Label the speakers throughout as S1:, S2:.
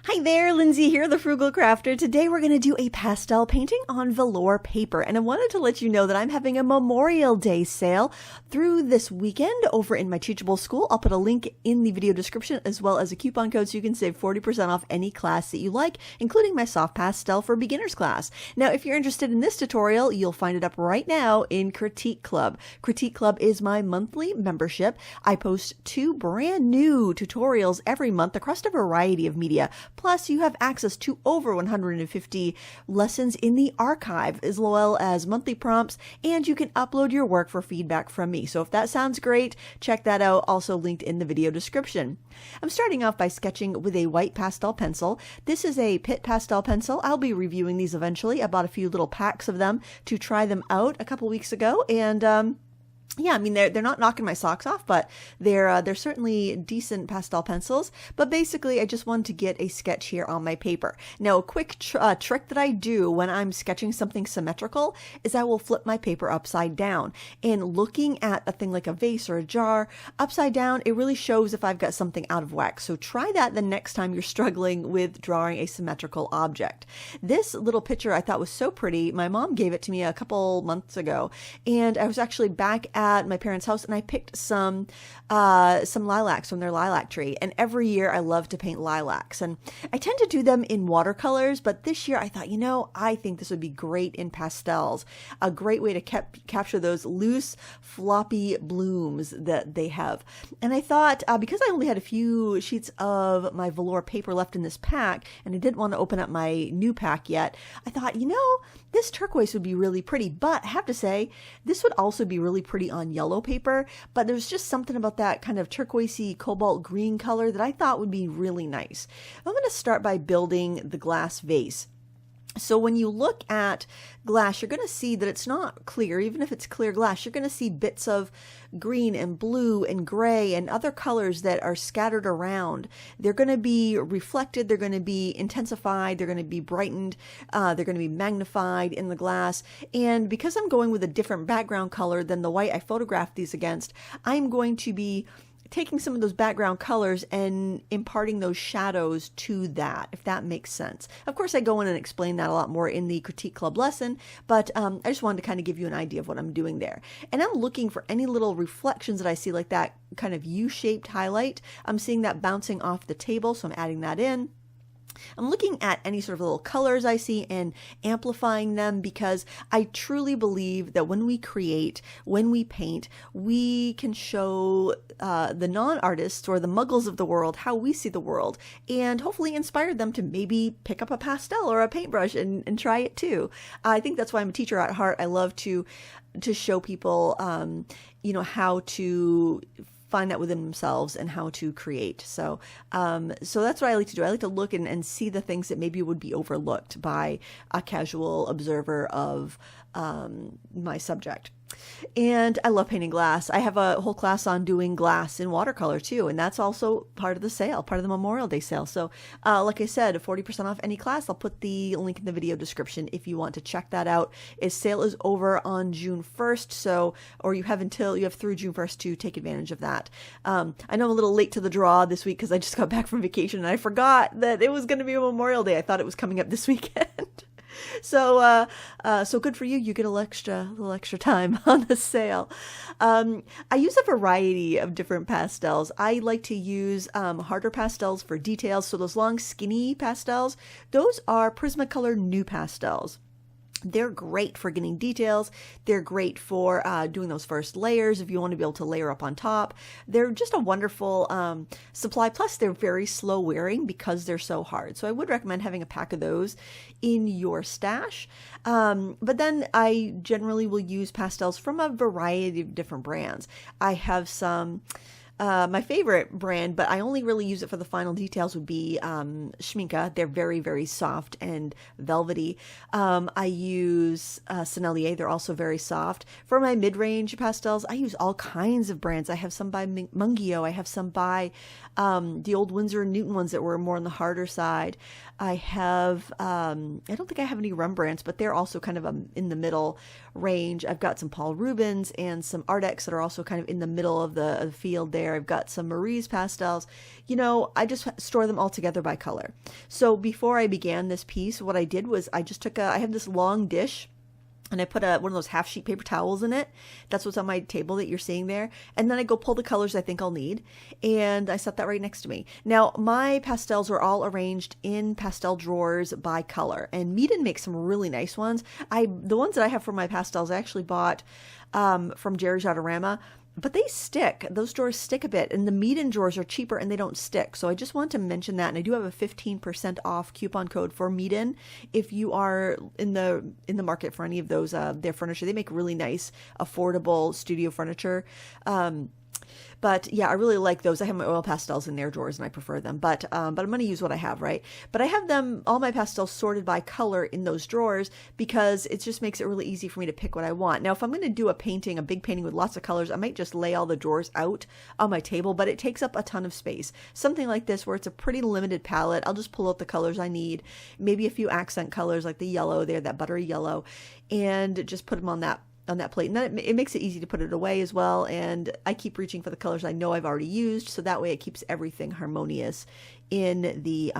S1: Hi there, Lindsay here, the Frugal Crafter. Today we're going to do a pastel painting on velour paper, and I wanted to let you know that I'm having a Memorial Day sale through this weekend over in my Teachable School. I'll put a link in the video description as well as a coupon code so you can save 40% off any class that you like, including my soft pastel for beginners class. Now, if you're interested in this tutorial, you'll find it up right now in Critique Club. Critique Club is my monthly membership. I post 2 brand new tutorials every month across a variety of media. Plus, you have access to over 150 lessons in the archive, as well as monthly prompts, and you can upload your work for feedback from me. So if that sounds great, check that out, also linked in the video description. I'm starting off by sketching with a white pastel pencil. This is a Pitt pastel pencil. I'll be reviewing these eventually. I bought a few little packs of them to try them out a couple weeks ago, and yeah, I mean, they're not knocking my socks off, but they're certainly decent pastel pencils. But basically, I just wanted to get a sketch here on my paper. Now, a quick trick that I do when I'm sketching something symmetrical is I will flip my paper upside down. And looking at a thing like a vase or a jar upside down, it really shows if I've got something out of whack. So try that the next time you're struggling with drawing a symmetrical object. This little picture I thought was so pretty. My mom gave it to me a couple months ago, and I was actually back at my parents' house, and I picked some lilacs from their lilac tree. And every year I love to paint lilacs, and I tend to do them in watercolors, but this year I thought, I think this would be great in pastels. A great way to capture those loose, floppy blooms that they have. And I thought, because I only had a few sheets of my velour paper left in this pack, and I didn't want to open up my new pack yet, I thought, this turquoise would be really pretty. But I have to say, this would also be really pretty on yellow paper, but there's just something about that kind of turquoisey cobalt green color that I thought would be really nice. I'm going to start by building the glass vase. So when you look at glass, you're going to see that it's not clear. Even if it's clear glass, you're going to see bits of green and blue and gray and other colors that are scattered around. They're going to be reflected, they're going to be intensified, they're going to be brightened, they're going to be magnified in the glass. And because I'm going with a different background color than the white I photographed these against, I'm going to be taking some of those background colors and imparting those shadows to that, if that makes sense. Of course, I go in and explain that a lot more in the Critique Club lesson, but I just wanted to kind of give you an idea of what I'm doing there. And I'm looking for any little reflections that I see, like that kind of U-shaped highlight. I'm seeing that bouncing off the table, so I'm adding that in. I'm looking at any sort of little colors I see and amplifying them, because I truly believe that when we create, when we paint, we can show the non-artists or the muggles of the world how we see the world, and hopefully inspire them to maybe pick up a pastel or a paintbrush and try it too. I think that's why I'm a teacher at heart. I love to show people, how to find that within themselves and how to create. So that's what I like to do. I like to look and see the things that maybe would be overlooked by a casual observer of my subject. And I love painting glass. I have a whole class on doing glass in watercolor too, and that's also part of the sale, part of the Memorial Day sale. So like I said, 40% off any class. I'll put the link in the video description if you want to check that out. Its sale is over on June 1st, or you have through June 1st to take advantage of that. I know I'm a little late to the draw this week because I just got back from vacation and I forgot that it was going to be a Memorial Day. I thought it was coming up this weekend. So good for you. You get a little extra time on the sale. I use a variety of different pastels. I like to use harder pastels for details. So those long, skinny pastels, those are Prismacolor new pastels. They're great for getting details. They're great for doing those first layers if you want to be able to layer up on top. They're just a wonderful supply. Plus, they're very slow wearing because they're so hard. So I would recommend having a pack of those in your stash. But then I generally will use pastels from a variety of different brands. I have some... my favorite brand, but I only really use it for the final details, would be Schminke. They're very, very soft and velvety. I use Sennelier. They're also very soft. For my mid-range pastels, I use all kinds of brands. I have some by Mungio. I have some by the old Winsor & Newton ones that were more on the harder side. I have, I don't think I have any Rembrandts, but they're also kind of in the middle range. I've got some Paul Rubens and some Ardex that are also kind of in the middle of the field there. there. I've got some Marie's pastels. You know, I just store them all together by color. So before I began this piece, what I did was I just took I have this long dish, and I put one of those half sheet paper towels in it. That's what's on my table that you're seeing there. And then I go pull the colors I think I'll need. And I set that right next to me. Now, my pastels are all arranged in pastel drawers by color. And Meeden makes some really nice ones. The ones that I have for my pastels, I actually bought from Jerry's Autorama. But they stick. Those drawers stick a bit, and the Meeden drawers are cheaper and they don't stick. So I just want to mention that, and I do have a 15% off coupon code for Meeden if you are in the market for any of those their furniture. They make really nice, affordable studio furniture. But yeah, I really like those. I have my oil pastels in their drawers and I prefer them. But I'm going to use what I have, right? But I have all my pastels sorted by color in those drawers because it just makes it really easy for me to pick what I want. Now, if I'm going to do a big painting with lots of colors, I might just lay all the drawers out on my table, but it takes up a ton of space. Something like this where it's a pretty limited palette, I'll just pull out the colors I need, maybe a few accent colors like the yellow there, that buttery yellow, and just put them on that plate. And then it makes it easy to put it away as well. And I keep reaching for the colors I know I've already used. So that way it keeps everything harmonious in the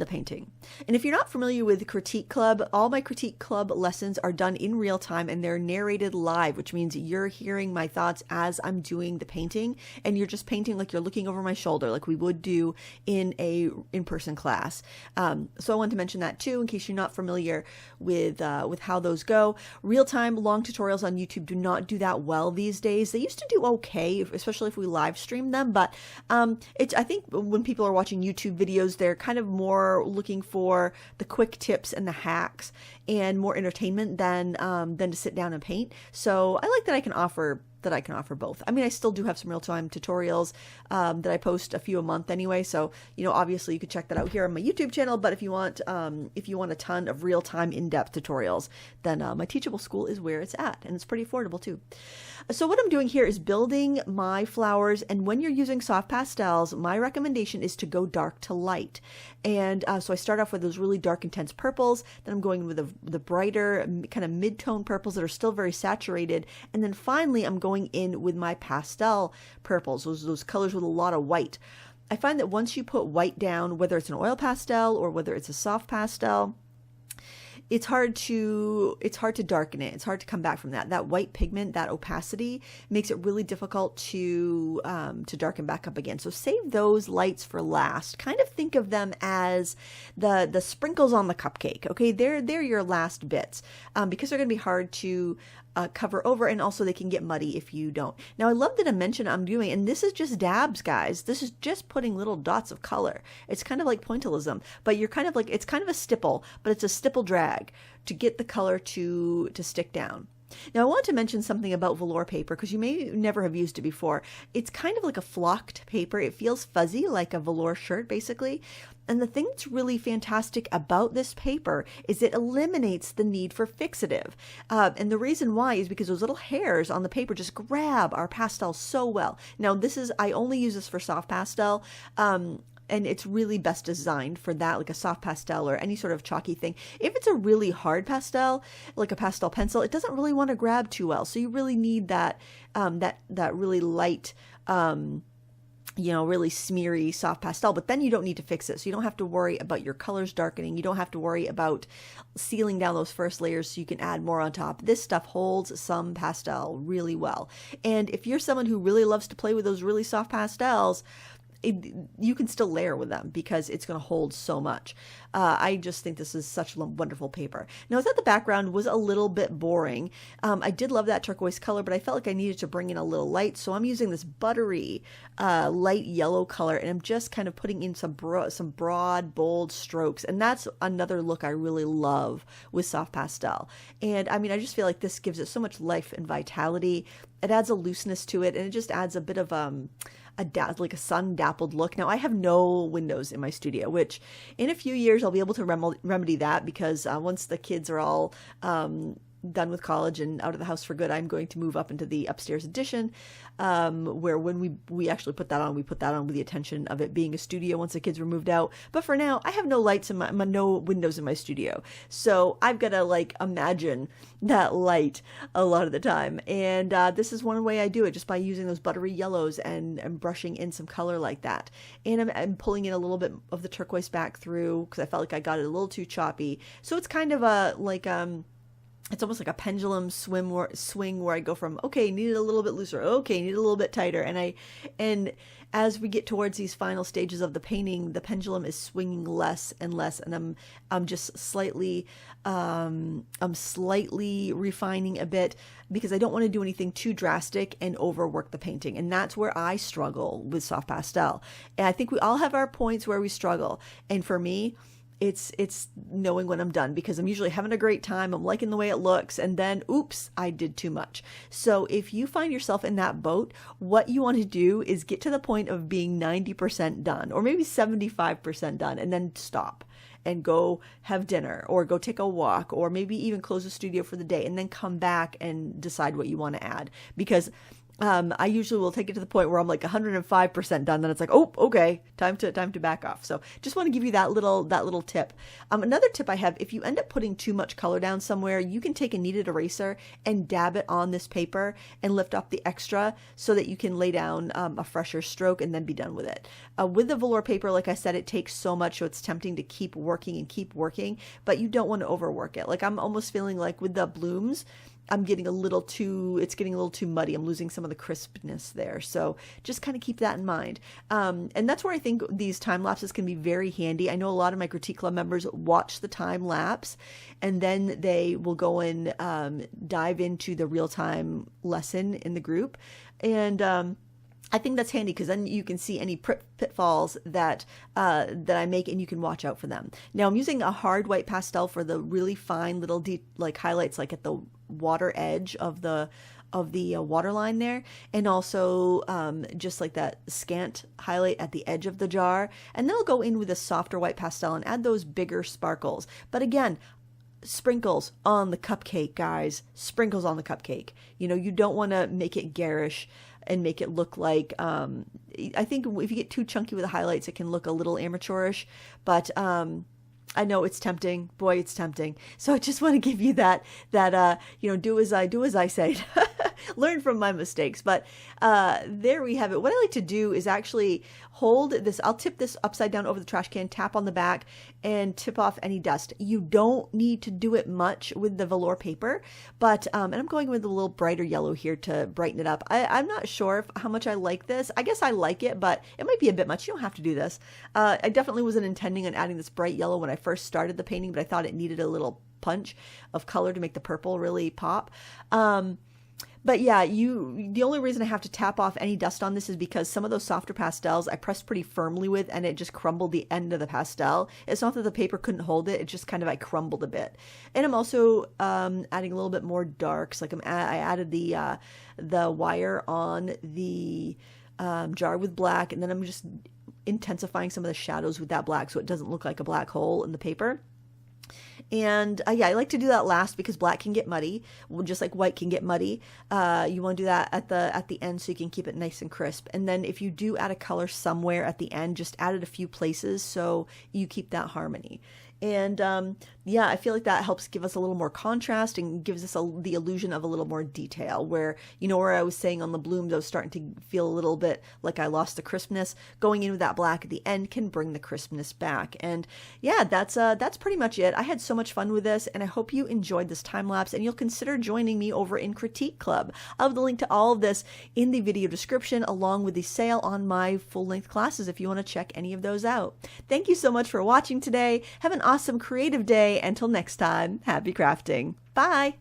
S1: painting. And if you're not familiar with Critique Club, all my Critique Club lessons are done in real time and they're narrated live, which means you're hearing my thoughts as I'm doing the painting, and you're just painting like you're looking over my shoulder, like we would do in a in-person class. So I wanted to mention that too, in case you're not familiar with how those go. Real-time long tutorials on YouTube do not do that well these days. They used to do okay, especially if we live stream them, but I think when people are watching YouTube videos, they're kind of more looking for the quick tips and the hacks and more entertainment than to sit down and paint. So I like that I can offer both. I mean, I still do have some real-time tutorials that I post a few a month anyway. So, you know, obviously you could check that out here on my YouTube channel. But if you want a ton of real-time in-depth tutorials, then my Teachable School is where it's at, and it's pretty affordable too. So what I'm doing here is building my flowers, and when you're using soft pastels, my recommendation is to go dark to light. And so I start off with those really dark, intense purples. Then I'm going with the brighter, kind of mid-tone purples that are still very saturated. And then finally, I'm going in with my pastel purples, those colors with a lot of white. I find that once you put white down, whether it's an oil pastel or whether it's a soft pastel, it's hard to darken it. It's hard to come back from that. That white pigment, that opacity, makes it really difficult to darken back up again. So save those lights for last. Kind of think of them as the sprinkles on the cupcake. Okay, they're your last bits because they're going to be hard to cover over, and also they can get muddy if you don't. Now, I love the dimension I'm doing, and this is just dabs, guys. This is just putting little dots of color. It's kind of like pointillism, but you're kind of like, it's kind of a stipple, but it's a stipple drag to get the color to stick down. Now, I want to mention something about velour paper because you may never have used it before. It's kind of like a flocked paper. It feels fuzzy, like a velour shirt, basically. And the thing that's really fantastic about this paper is it eliminates the need for fixative. And the reason why is because those little hairs on the paper just grab our pastel so well. Now, I only use this for soft pastel. And it's really best designed for that, like a soft pastel or any sort of chalky thing. If it's a really hard pastel, like a pastel pencil, it doesn't really want to grab too well. So you really need that really light, really smeary soft pastel, but then you don't need to fix it. So you don't have to worry about your colors darkening. You don't have to worry about sealing down those first layers so you can add more on top. This stuff holds some pastel really well. And if you're someone who really loves to play with those really soft pastels, you can still layer with them because it's going to hold so much. I just think this is such wonderful paper. Now, I thought the background was a little bit boring. I did love that turquoise color, but I felt like I needed to bring in a little light. So I'm using this buttery light yellow color, and I'm just kind of putting in some broad, bold strokes. And that's another look I really love with soft pastel. And I mean, I just feel like this gives it so much life and vitality. It adds a looseness to it, and it just adds a bit of like a sun-dappled look. Now, I have no windows in my studio, which in a few years I'll be able to remedy that because once the kids are all done with college and out of the house for good, I'm going to move up into the upstairs addition, where when we actually put that on, we put that on with the intention of it being a studio once the kids were moved out. But for now, I have no lights in no windows in my studio. So I've got to like imagine that light a lot of the time. And this is one way I do it, just by using those buttery yellows and brushing in some color like that. And I'm pulling in a little bit of the turquoise back through because I felt like I got it a little too choppy. So it's kind of a like it's almost like a pendulum swing where I go from, okay, need it a little bit looser, okay, need it a little bit tighter. And as we get towards these final stages of the painting, the pendulum is swinging less and less, and I'm just slightly refining a bit because I don't want to do anything too drastic and overwork the painting. And that's where I struggle with soft pastel. And I think we all have our points where we struggle. And for me, it's knowing when I'm done, because I'm usually having a great time. I'm liking the way it looks. And then, oops, I did too much. So if you find yourself in that boat, what you want to do is get to the point of being 90% done, or maybe 75% done, and then stop and go have dinner or go take a walk, or maybe even close the studio for the day and then come back and decide what you want to add. Because I usually will take it to the point where I'm like 105% done. Then it's like, oh, okay, time to back off. So just want to give you that little tip. Another tip I have, if you end up putting too much color down somewhere, you can take a kneaded eraser and dab it on this paper and lift up the extra so that you can lay down a fresher stroke and then be done with it. With the velour paper, like I said, it takes so much, so it's tempting to keep working, but you don't want to overwork it. Like I'm almost feeling like with the blooms, it's getting a little too muddy. I'm losing some of the crispness there. So just kind of keep that in mind. And that's where I think these time lapses can be very handy. I know a lot of my critique club members watch the time lapse and then they will go and dive into the real time lesson in the group. And I think that's handy because then you can see any pitfalls that I make, and you can watch out for them. Now I'm using a hard white pastel for the really fine little like highlights, like at the water edge of the water line there, and also just like that scant highlight at the edge of the jar. And then I'll go in with a softer white pastel and add those bigger sparkles. But again, sprinkles on the cupcake, guys. Sprinkles on the cupcake. You know, you don't want to make it garish and make it look like, I think if you get too chunky with the highlights, it can look a little amateurish, but I know it's tempting. Boy, it's tempting. So I just want to give you that do as I say. Learn from my mistakes. But there we have it. What I like to do is actually hold this. I'll tip this upside down over the trash can, tap on the back, and tip off any dust. You don't need to do it much with the velour paper, but and I'm going with a little brighter yellow here to brighten it up. I'm not sure how much I like this. I guess I like it, but it might be a bit much. You don't have to do this. I definitely wasn't intending on adding this bright yellow when I first started the painting, but I thought it needed a little punch of color to make the purple really pop. But yeah, the only reason I have to tap off any dust on this is because some of those softer pastels I pressed pretty firmly with, and it just crumbled the end of the pastel. It's not that the paper couldn't hold it, it just kind of I crumbled a bit. And I'm also adding a little bit more darks. Like I added the wire on the jar with black, and then I'm just intensifying some of the shadows with that black so it doesn't look like a black hole in the paper. And yeah, I like to do that last because black can get muddy, just like white can get muddy. You want to do that at the end so you can keep it nice and crisp. And then if you do add a color somewhere at the end, just add it a few places so you keep that harmony. And yeah, I feel like that helps give us a little more contrast and gives us the illusion of a little more detail, where, you know, where I was saying on the blooms, I was starting to feel a little bit like I lost the crispness. Going in with that black at the end can bring the crispness back. And yeah, that's pretty much it. I had so much fun with this, and I hope you enjoyed this time lapse, and you'll consider joining me over in Critique Club. I'll have the link to all of this in the video description, along with the sale on my full-length classes if you want to check any of those out. Thank you so much for watching today. Have an awesome creative day. Until next time, happy crafting. Bye.